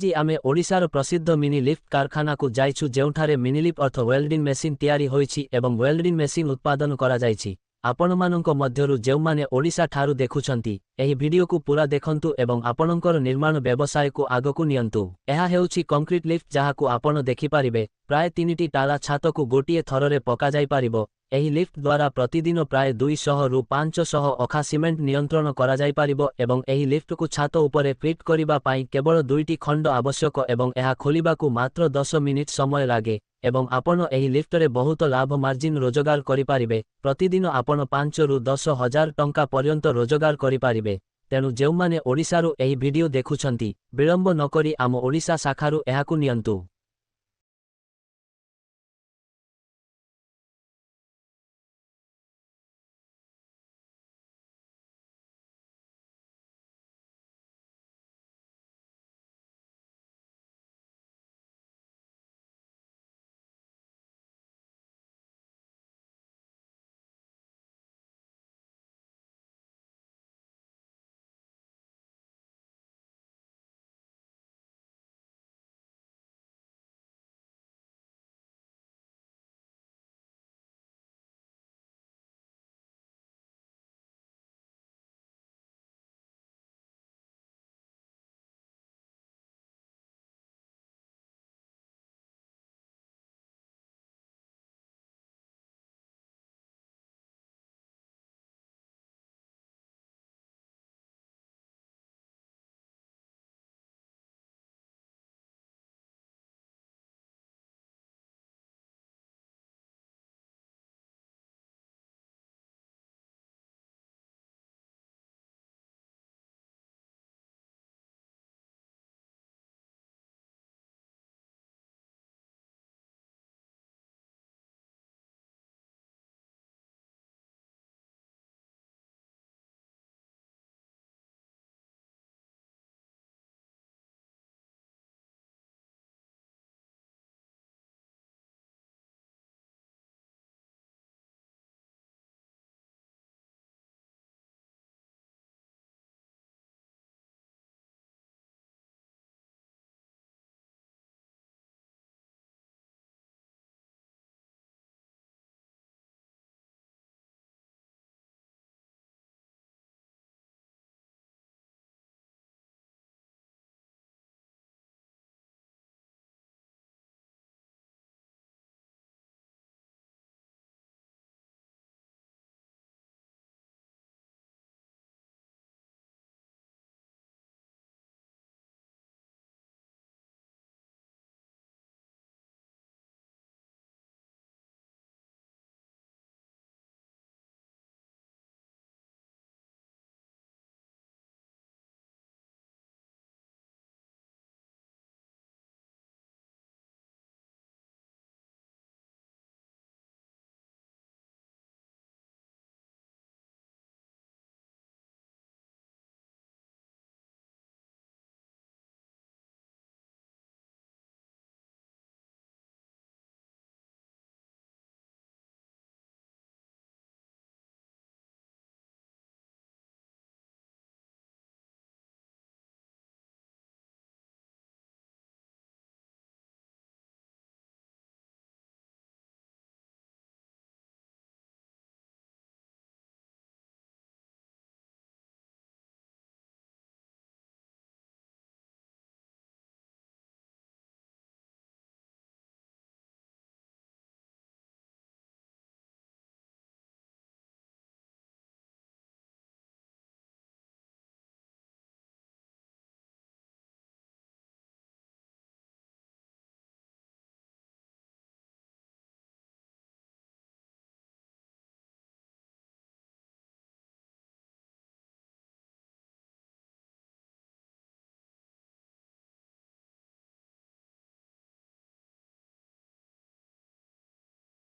जी आमे ओडिशार प्रसिद्ध मिनी लिफ्ट कारखाना को जाइछु जेउठारे मिनी लिफ्ट अर्थ वेल्डिंग मेसिन तैयारी होईछि एवं वेल्डिंग मेसिन उत्पादन करा जाइछि। आपणमानंक मध्यरु जेउमाने ओडिशा ठारू देखुछंती एही वीडियो को पूरा देखंतु एवं आपणंकर निर्माण व्यवसाय को आगकु नियंतु। एहा हेउछि कंक्रीट लिफ्ट जाहाकु आपण देखि पारिबे प्राय 3टी टाला छात को गोटिए थररे पका जाई पारिबो। एही लिफ्ट द्वारा प्रतिदिन प्राय 200 रु 500 अखा सीमेंट नियंत्रण करा जाई पारिबो एवं एही लिफ्ट को छात उपरे फिट करिबा पाई केवल 2टी खंड आवश्यक एवं एहा खोलिबाकु मात्र 10 मिनिट समय लागे एवं आपण एही लिफ्ट रे बहुत लाभ मार्जिन रोजगार करि पारिबे। प्रतिदिन आपण 5 रु 10 हजार टंका पर्यंत रोजगार करि पारिबे। तेणु जेउमाने ओडिशारू एही वीडियो देखुछंती विलंब नकरी आम ओडिशा शाखारू एहाकु नियंतु।